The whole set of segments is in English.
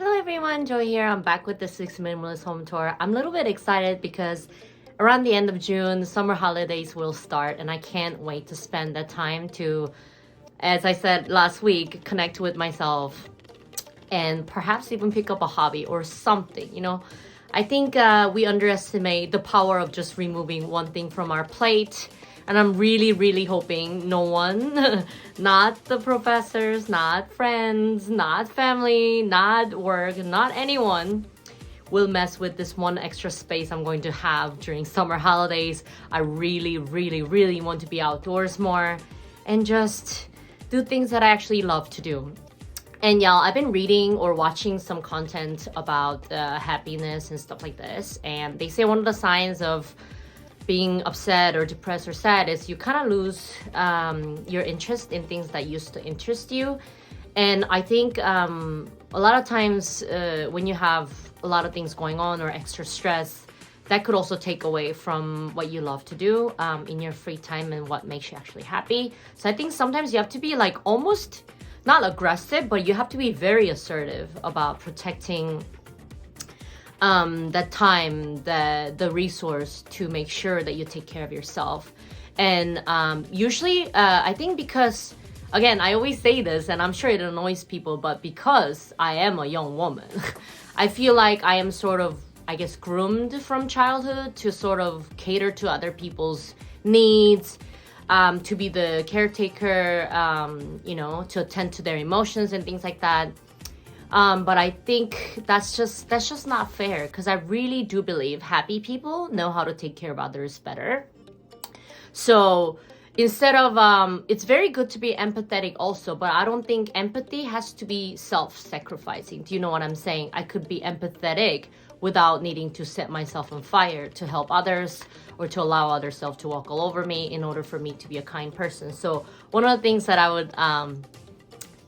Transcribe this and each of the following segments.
Hello everyone, Joy here. I'm back with the 6 Minimalist home tour. I'm a little bit excited because around the end of June, the summer holidays will start and I can't wait to spend that time to, as I said last week, connect with myself and perhaps even pick up a hobby or something, I think we underestimate the power of just removing one thing from our plate. And I'm really, really hoping no one, not the professors, not friends, not family, not work, not anyone, will mess with this one extra space I'm going to have during summer holidays. I really, really, really want to be outdoors more and just do things that I actually love to do. And y'all, I've been reading or watching some content about happiness and stuff like this. And they say one of the signs of being upset or depressed or sad is you kind of lose your interest in things that used to interest you. And I think a lot of times when you have a lot of things going on or extra stress, that could also take away from what you love to do in your free time and what makes you actually happy. So I think sometimes you have to be like almost not aggressive, but you have to be very assertive about protecting that time, the resource to make sure that you take care of yourself. And usually, I think because, again, I always say this, and I'm sure it annoys people, but because I am a young woman, I feel like I am sort of, I guess, groomed from childhood to sort of cater to other people's needs, to be the caretaker, to attend to their emotions and things like that. But I think that's just not fair, because I really do believe happy people know how to take care of others better. So instead of, it's very good to be empathetic also, but I don't think empathy has to be self-sacrificing. Do you know what I'm saying? I could be empathetic without needing to set myself on fire to help others or to allow other self to walk all over me in order for me to be a kind person. So one of the things that I would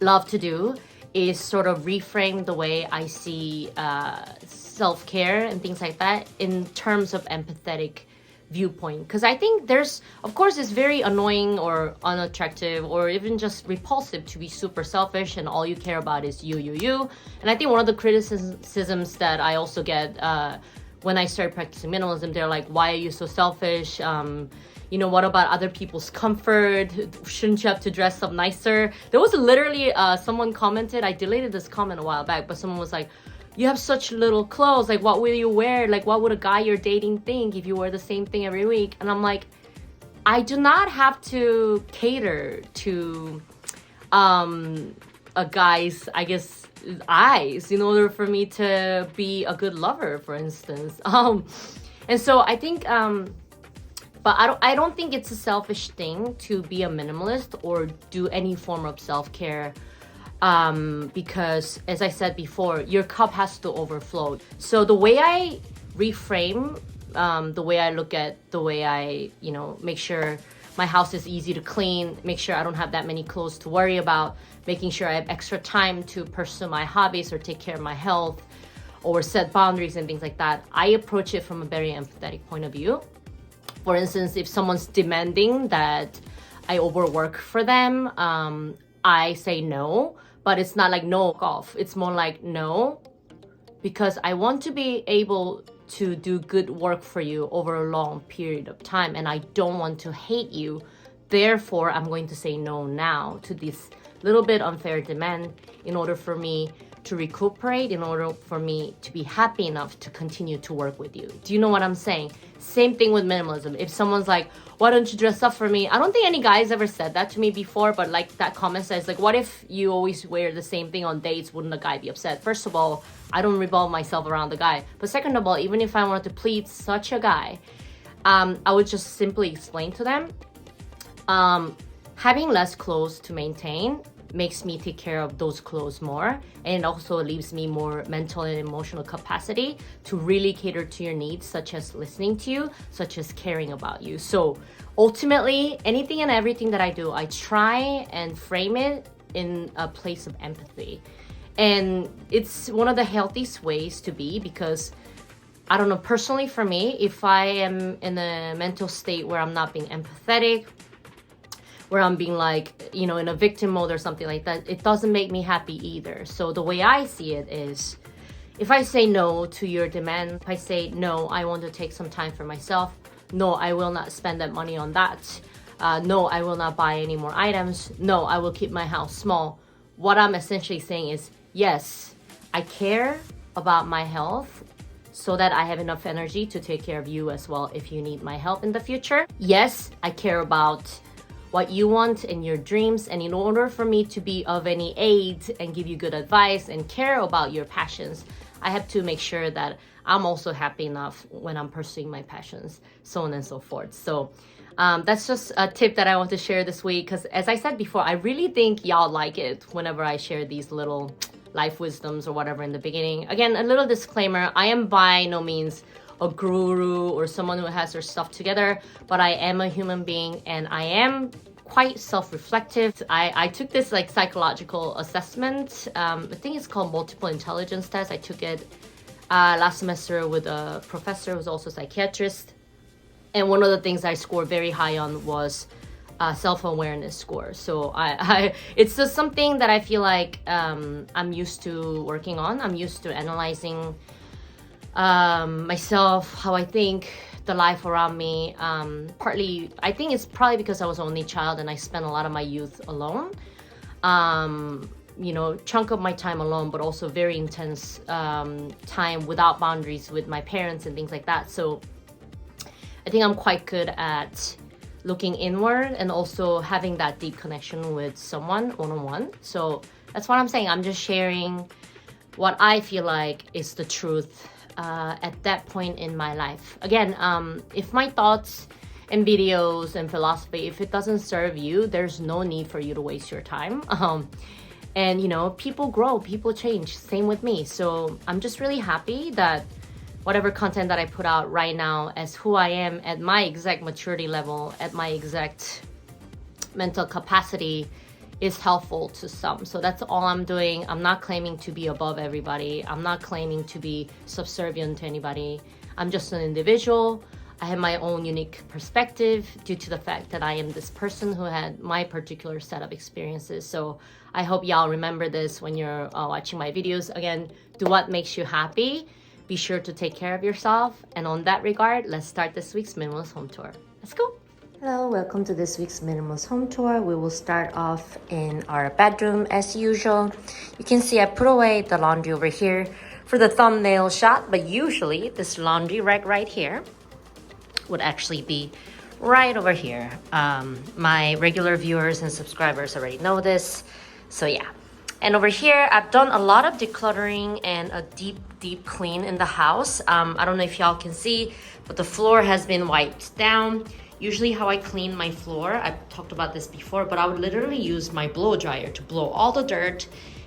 love to do is sort of reframe the way I see self-care and things like that in terms of empathetic viewpoint. Because I think there's, of course, it's very annoying or unattractive or even just repulsive to be super selfish and all you care about is you. And I think one of the criticisms that I also get when I started practicing minimalism, they're like, why are you so selfish? What about other people's comfort? Shouldn't you have to dress up nicer? There was literally someone commented, I deleted this comment a while back, but someone was like, you have such little clothes. Like, what will you wear? Like, what would a guy you're dating think if you wear the same thing every week? And I'm like, I do not have to cater to a guy's, I guess, eyes in order for me to be a good lover, for instance. And so I think... But I don't think it's a selfish thing to be a minimalist or do any form of self-care because, as I said before, your cup has to overflow. So the way I reframe, the way I look at, the way I, make sure my house is easy to clean, make sure I don't have that many clothes to worry about, making sure I have extra time to pursue my hobbies or take care of my health or set boundaries and things like that, I approach it from a very empathetic point of view. For instance, if someone's demanding that I overwork for them, I say no, but it's not like no off. It's more like no, because I want to be able to do good work for you over a long period of time, and I don't want to hate you. Therefore, I'm going to say no now to this little bit unfair demand in order for me to recuperate, in order for me to be happy enough to continue to work with you. Do you know what I'm saying? Same thing with minimalism. If someone's like, why don't you dress up for me? I don't think any guys ever said that to me before, but like that comment says, like, what if you always wear the same thing on dates? Wouldn't a guy be upset? First of all, I don't revolve myself around the guy. But second of all, even if I wanted to please such a guy, I would just simply explain to them, having less clothes to maintain makes me take care of those clothes more, and it also leaves me more mental and emotional capacity to really cater to your needs, such as listening to you, such as caring about you. So ultimately, anything and everything that I do, I try and frame it in a place of empathy. And it's one of the healthiest ways to be, because I don't know, personally for me, if I am in a mental state where I'm not being empathetic, where I'm being like, you know, in a victim mode or something like that. It doesn't make me happy either. So the way I see it is, if I say no to your demand, if I say no, I want to take some time for myself, no, I will not spend that money on that, no, I will not buy any more items, no, I will keep my house small. What I'm essentially saying is, yes, I care about my health so that I have enough energy to take care of you as well if you need my help in the future. Yes, I care about what you want and your dreams, and in order for me to be of any aid and give you good advice and care about your passions, I have to make sure that I'm also happy enough when I'm pursuing my passions, so on and so forth. So that's just a tip that I want to share this week, because as I said before, I really think y'all like it whenever I share these little life wisdoms or whatever in the beginning. Again, a little disclaimer, I am by no means a guru or someone who has their stuff together, but I am a human being and I am quite self-reflective. I took this like psychological assessment. I think it's called multiple intelligence test. I took it last semester with a professor who's also a psychiatrist. And one of the things I scored very high on was self-awareness score. So it's just something that I feel like I'm used to working on. I'm used to analyzing myself, how I think, the life around me. Partly, I think it's probably because I was an only child and I spent a lot of my youth alone. You know, chunk of my time alone, but also very intense time without boundaries with my parents and things like that. So I think I'm quite good at looking inward and also having that deep connection with someone one-on-one. So that's what I'm saying. I'm just sharing what I feel like is the truth at that point in my life. Again, if my thoughts and videos and philosophy, if it doesn't serve you, there's no need for you to waste your time. And you know, people grow, people change, same with me. So I'm just really happy that whatever content that I put out right now as who I am at my exact maturity level, at my exact mental capacity, is helpful to some. So that's all I'm doing. I'm not claiming to be above everybody. I'm not claiming to be subservient to anybody. I'm just an individual. I have my own unique perspective due to the fact that I am this person who had my particular set of experiences. So I hope y'all remember this when you're watching my videos. Again, do what makes you happy. Be sure to take care of yourself. And on that regard, let's start this week's Minimalist Home Tour. Let's go. Hello, welcome to this week's Minimalist Home Tour. We will start off in our bedroom as usual. You can see I put away the laundry over here for the thumbnail shot, but usually this laundry rack right here would actually be right over here. My regular viewers and subscribers already know this. So yeah. And over here, I've done a lot of decluttering and a deep clean in the house. I don't know if y'all can see, but the floor has been wiped down. Usually how I clean my floor, I've talked about this before, but I would literally use my blow dryer to blow all the dirt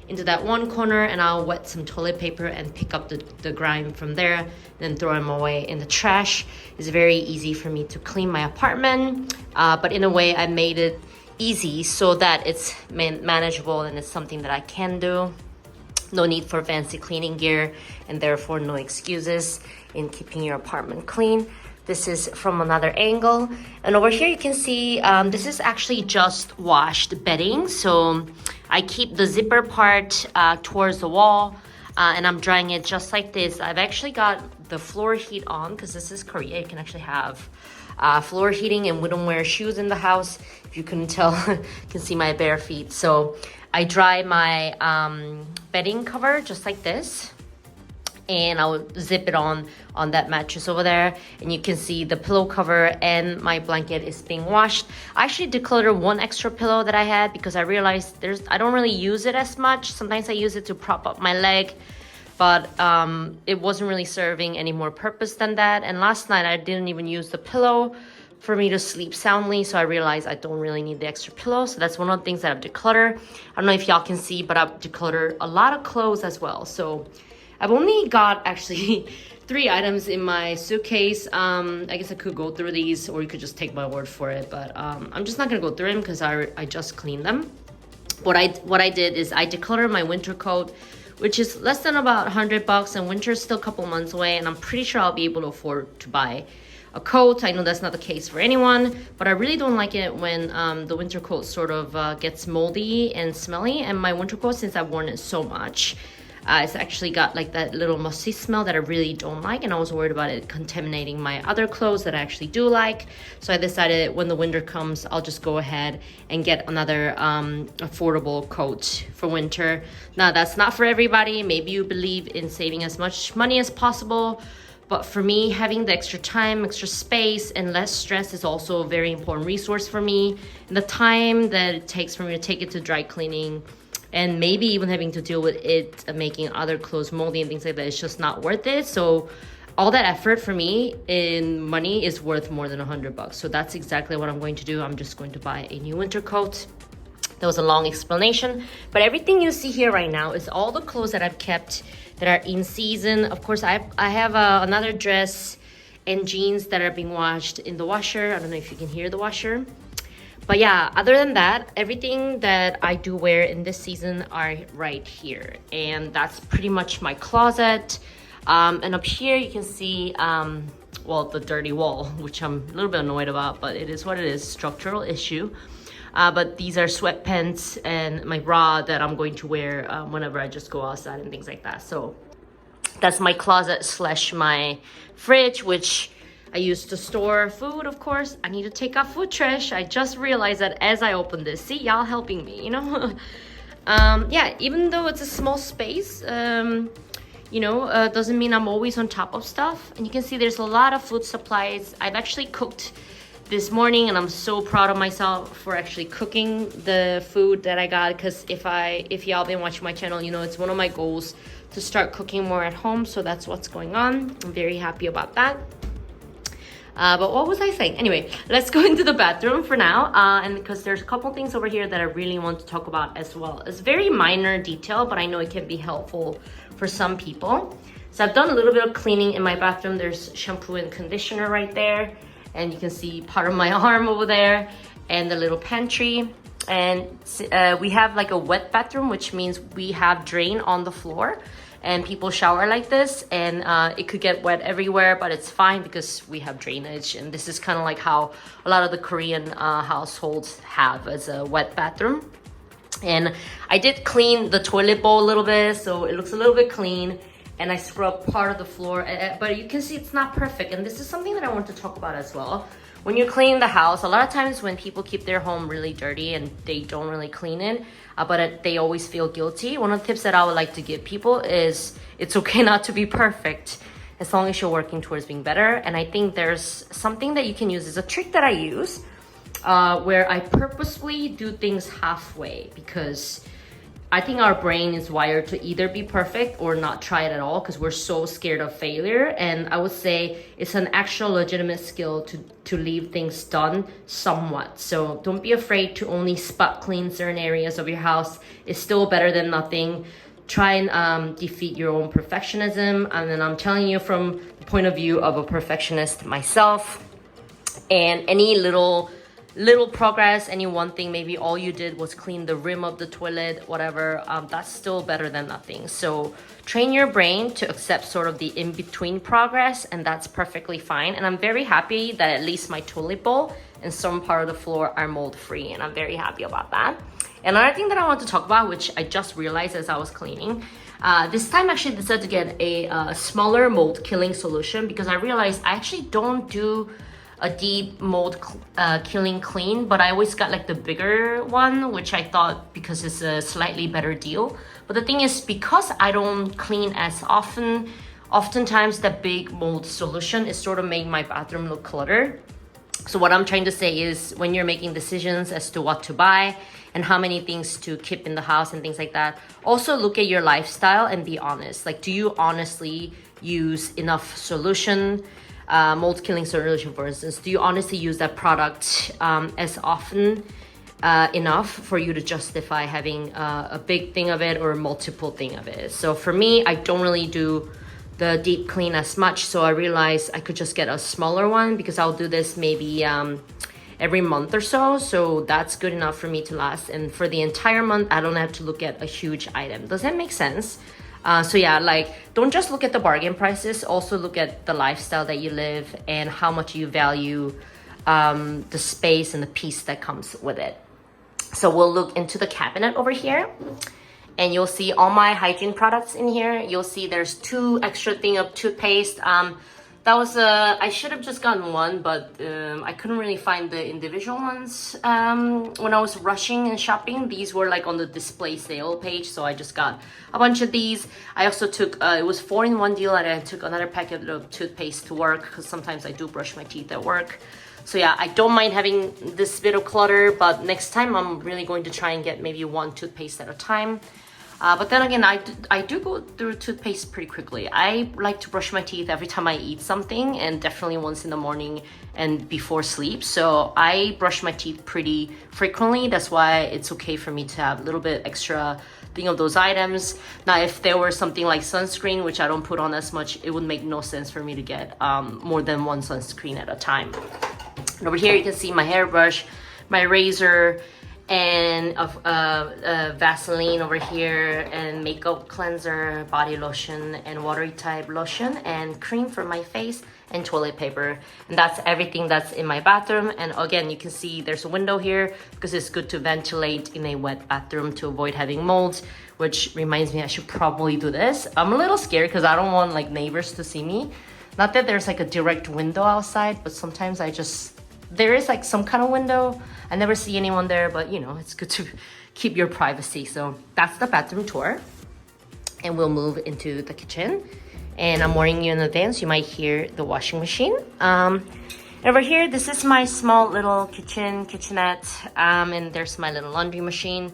into that one corner, and I'll wet some toilet paper and pick up the grime from there, then throw them away in the trash. It's very easy for me to clean my apartment, but in a way I made it easy so that it's manageable and it's something that I can do. No need for fancy cleaning gear, and therefore no excuses in keeping your apartment clean. This is from another angle. And over here you can see this is actually just washed bedding. So I keep the zipper part towards the wall and I'm drying it just like this. I've actually got the floor heat on because this is Korea. You can actually have floor heating, and we don't wear shoes in the house. If you couldn't tell, you can see my bare feet. So I dry my bedding cover just like this, and I'll zip it on that mattress over there, and you can see the pillow cover and my blanket is being washed. I actually decluttered one extra pillow that I had because I realized I don't really use it as much. Sometimes I use it to prop up my leg, but it wasn't really serving any more purpose than that. And last night I didn't even use the pillow for me to sleep soundly, so I realized I don't really need the extra pillow. So that's one of the things that I've decluttered. I don't know if y'all can see, but I've decluttered a lot of clothes as well. So I've only got actually 3 items in my suitcase. I guess I could go through these, or you could just take my word for it, but I'm just not gonna go through them because I just cleaned them. What I did is I decluttered my winter coat, which is less than about $100, and winter is still a couple months away, and I'm pretty sure I'll be able to afford to buy a coat. I know that's not the case for anyone, but I really don't like it when the winter coat sort of gets moldy and smelly. And my winter coat, since I've worn it so much, it's actually got like that little musty smell that I really don't like, and I was worried about it contaminating my other clothes that I actually do like. So I decided when the winter comes, I'll just go ahead and get another affordable coat for winter. Now, that's not for everybody. Maybe you believe in saving as much money as possible, but for me, having the extra time, extra space, and less stress is also a very important resource for me. And the time that it takes for me to take it to dry cleaning, and maybe even having to deal with it making other clothes moldy and things like that, it's just not worth it. So all that effort for me in money is worth more than $100. So that's exactly what I'm going to do. I'm just going to buy a new winter coat. That was a long explanation, but everything you see here right now is all the clothes that I've kept that are in season. Of course, I have another dress and jeans that are being washed in the washer. I don't know if you can hear the washer. But yeah, other than that, everything that I do wear in this season are right here. And that's pretty much my closet. And up here you can see, well, the dirty wall, which I'm a little bit annoyed about, but it is what it is, structural issue. But these are sweatpants and my bra that I'm going to wear whenever I just go outside and things like that. So that's my closet slash my fridge, which I used to store food, of course. I need to take out food trash. I just realized that as I open this. See, y'all helping me, you know? Yeah, even though it's a small space, you know, doesn't mean I'm always on top of stuff. And you can see there's a lot of food supplies. I've actually cooked this morning, and I'm so proud of myself for actually cooking the food that I got, because if y'all been watching my channel, you know it's one of my goals to start cooking more at home. So that's what's going on. I'm very happy about that. But what was I saying? Anyway, let's go into the bathroom for now. And because there's a couple things over here that I really want to talk about as well. It's very minor detail, but I know it can be helpful for some people. So I've done a little bit of cleaning in my bathroom. There's shampoo and conditioner right there. And you can see part of my arm over there and the little pantry. And we have like a wet bathroom, which means we have drain on the floor. And people shower like this, and it could get wet everywhere, but it's fine because we have drainage. And this is kind of like how a lot of the Korean households have as a wet bathroom. And I did clean the toilet bowl a little bit, so it looks a little bit clean. And I scrubbed part of the floor, but you can see it's not perfect. And this is something that I want to talk about as well. When you're cleaning the house, a lot of times when people keep their home really dirty and they don't really clean it, but they always feel guilty. One of the tips that I would like to give people is it's okay not to be perfect as long as you're working towards being better. And I think there's something that you can use. It's a trick that I use where I purposefully do things halfway, because I think our brain is wired to either be perfect or not try it at all, because we're so scared of failure. And I would say it's an actual legitimate skill to leave things done somewhat. So don't be afraid to only spot clean certain areas of your house. It's still better than nothing. Try and defeat your own perfectionism. And then I'm telling you from the point of view of a perfectionist myself, and any little progress, any one thing, maybe all you did was clean the rim of the toilet, whatever, that's still better than nothing. So train your brain to accept sort of the in-between progress, and that's perfectly fine. And I'm very happy that at least my toilet bowl and some part of the floor are mold-free, and I'm very happy about that. Another thing that I want to talk about, which I just realized as I was cleaning, this time I actually decided to get a smaller mold killing solution, because I realized I actually don't do a deep mold killing clean, but I always got like the bigger one, which I thought because it's a slightly better deal. But the thing is, because I don't clean as often, oftentimes the big mold solution is sort of making my bathroom look cluttered. So what I'm trying to say is, when you're making decisions as to what to buy and how many things to keep in the house and things like that, also look at your lifestyle and be honest. Like, do you honestly use enough solution? Mold killing solution, for instance, do you honestly use that product as often enough for you to justify having a big thing of it or a multiple thing of it? So for me, I don't really do the deep clean as much, so I realized I could just get a smaller one, because I'll do this maybe every month or so. So that's good enough for me to last, and for the entire month I don't have to look at a huge item. Does that make sense? So yeah, like don't just look at the bargain prices, also look at the lifestyle that you live and how much you value the space and the peace that comes with it. So we'll look into the cabinet over here, and you'll see all my hygiene products in here. You'll see there's 2 extra thing of toothpaste. That was I should have just gotten one, but I couldn't really find the individual ones when I was rushing and shopping. These were like on the display sale page, so I just got a bunch of these. I also took it was 4-in-1 deal, and I took another packet of toothpaste to work because sometimes I do brush my teeth at work. So yeah, I don't mind having this bit of clutter, but next time I'm really going to try and get maybe 1 toothpaste at a time. But then again, I do go through toothpaste pretty quickly. I like to brush my teeth every time I eat something, and definitely once in the morning and before sleep. So I brush my teeth pretty frequently. That's why it's okay for me to have a little bit extra thing of those items. Now, if there were something like sunscreen, which I don't put on as much, it would make no sense for me to get more than 1 sunscreen at a time. And over here, you can see my hairbrush, my razor, and Vaseline over here, and makeup cleanser, body lotion, and watery type lotion, and cream for my face, and toilet paper. And that's everything that's in my bathroom. And again, you can see there's a window here because it's good to ventilate in a wet bathroom to avoid having molds, which reminds me I should probably do this. I'm a little scared because I don't want like neighbors to see me. Not that there's like a direct window outside, but sometimes there is like some kind of window. I never see anyone there, but you know, it's good to keep your privacy. So that's the bathroom tour. And we'll move into the kitchen. And I'm warning you in advance, you might hear the washing machine. Over here, this is my small little kitchenette. And there's my little laundry machine.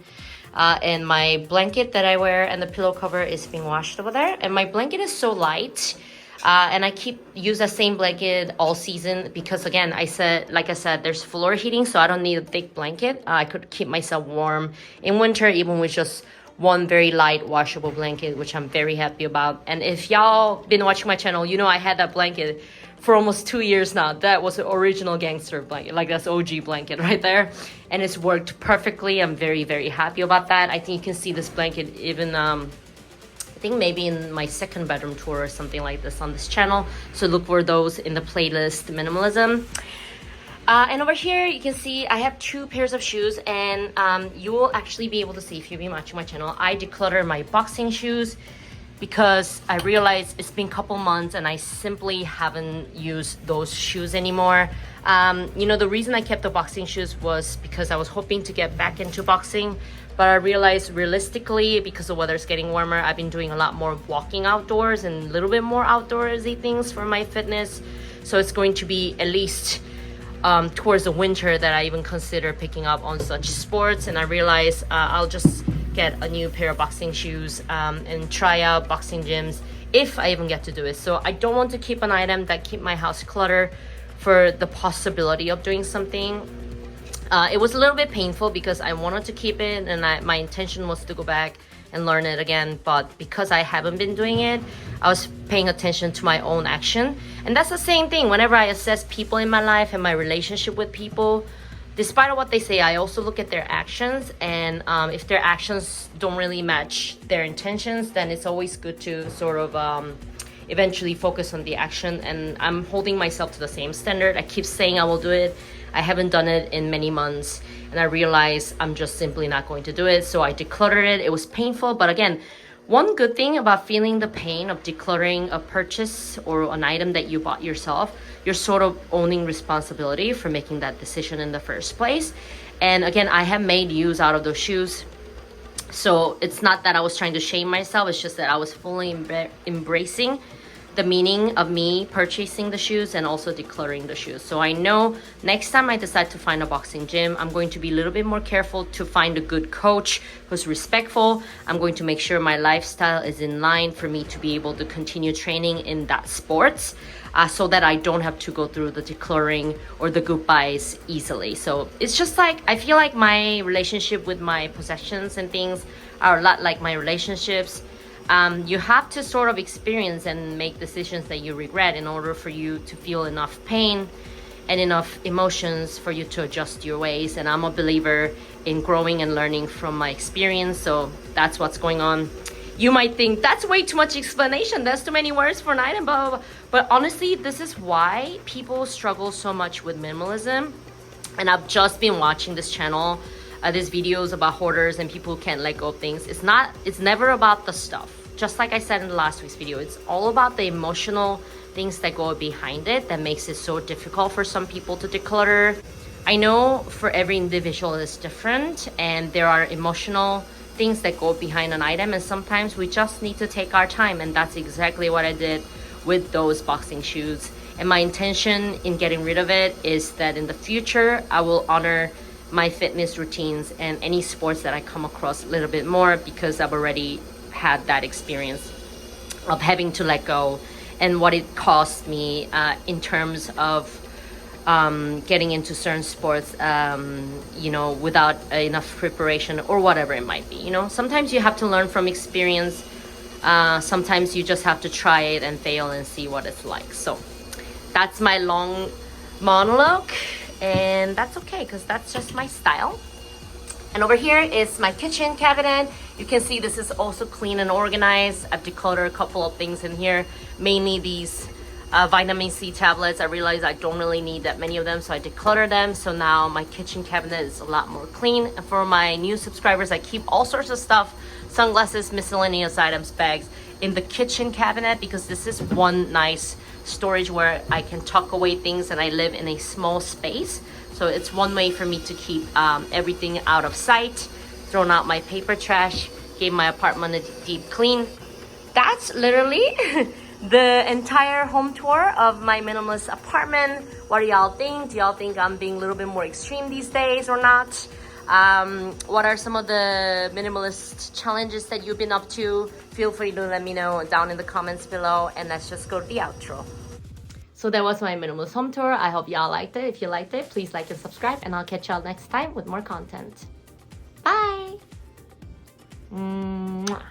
And my blanket that I wear and the pillow cover is being washed over there. And my blanket is so light. And I use the same blanket all season because again, like I said, there's floor heating, so I don't need a thick blanket. I could keep myself warm in winter, even with just 1 very light washable blanket, which I'm very happy about. And if y'all been watching my channel, you know I had that blanket for almost 2 years now. That was the original gangster blanket, like that's OG blanket right there. And it's worked perfectly. I'm very, very happy about that. I think you can see this blanket even I think maybe in my 2nd bedroom tour or something like this on this channel. So look for those in the playlist Minimalism. And over here you can see I have 2 pairs of shoes, and you will actually be able to see if you've been watching my channel. I declutter my boxing shoes because I realized it's been a couple months and I simply haven't used those shoes anymore. You know, the reason I kept the boxing shoes was because I was hoping to get back into boxing. But I realized realistically, because the weather's getting warmer, I've been doing a lot more walking outdoors and a little bit more outdoorsy things for my fitness. So it's going to be at least towards the winter that I even consider picking up on such sports. And I realized I'll just get a new pair of boxing shoes and try out boxing gyms if I even get to do it. So I don't want to keep an item that keep my house cluttered for the possibility of doing something. It was a little bit painful because I wanted to keep it, and my intention was to go back and learn it again. But because I haven't been doing it, I was paying attention to my own action. And that's the same thing. Whenever I assess people in my life and my relationship with people, despite of what they say, I also look at their actions. And if their actions don't really match their intentions, then it's always good to sort of eventually focus on the action. And I'm holding myself to the same standard. I keep saying I will do it. I haven't done it in many months, and I realized I'm just simply not going to do it. So I decluttered it. It was painful, but again, one good thing about feeling the pain of decluttering a purchase or an item that you bought yourself, you're sort of owning responsibility for making that decision in the first place. And again, I have made use out of those shoes. So it's not that I was trying to shame myself. It's just that I was fully embracing the meaning of me purchasing the shoes and also decluttering the shoes. So I know next time I decide to find a boxing gym, I'm going to be a little bit more careful to find a good coach who's respectful. I'm going to make sure my lifestyle is in line for me to be able to continue training in that sports, so that I don't have to go through the decluttering or the goodbyes easily. So it's just like, I feel like my relationship with my possessions and things are a lot like my relationships. You have to sort of experience and make decisions that you regret in order for you to feel enough pain and enough emotions for you to adjust your ways. And I'm a believer in growing and learning from my experience. So that's what's going on You might think that's way too much explanation. That's too many words for an item, blah, blah, blah. But honestly, this is why people struggle so much with minimalism. And I've just been watching this channel, these videos about hoarders and people who can't let go of things. It's never about the stuff. Just like I said in the last week's video, it's all about the emotional things that go behind it that makes it so difficult for some people to declutter. I know for every individual it's different, and there are emotional things that go behind an item, and sometimes we just need to take our time, and that's exactly what I did with those boxing shoes. And my intention in getting rid of it is that in the future I will honor my fitness routines and any sports that I come across a little bit more, because I've already had that experience of having to let go and what it cost me in terms of getting into certain sports, you know, without enough preparation or whatever it might be. You know, sometimes you have to learn from experience. Sometimes you just have to try it and fail and see what it's like. So that's my long monologue, and that's okay because that's just my style. And over here is my kitchen cabinet. You can see this is also clean and organized. I've decluttered a couple of things in here, mainly these vitamin C tablets. I realized I don't really need that many of them, so I decluttered them. So now my kitchen cabinet is a lot more clean. And for my new subscribers, I keep all sorts of stuff, sunglasses, miscellaneous items, bags, in the kitchen cabinet, because this is one nice storage where I can tuck away things, and I live in a small space. So it's one way for me to keep everything out of sight, thrown out my paper trash, gave my apartment a deep clean. That's literally the entire home tour of my minimalist apartment. What do y'all think? Do y'all think I'm being a little bit more extreme these days or not? What are some of the minimalist challenges that you've been up to? Feel free to let me know down in the comments below, and let's just go to the outro. So that was my minimalist home tour. I hope y'all liked it. If you liked it, please like and subscribe, and I'll catch y'all next time with more content. Bye! Mwah.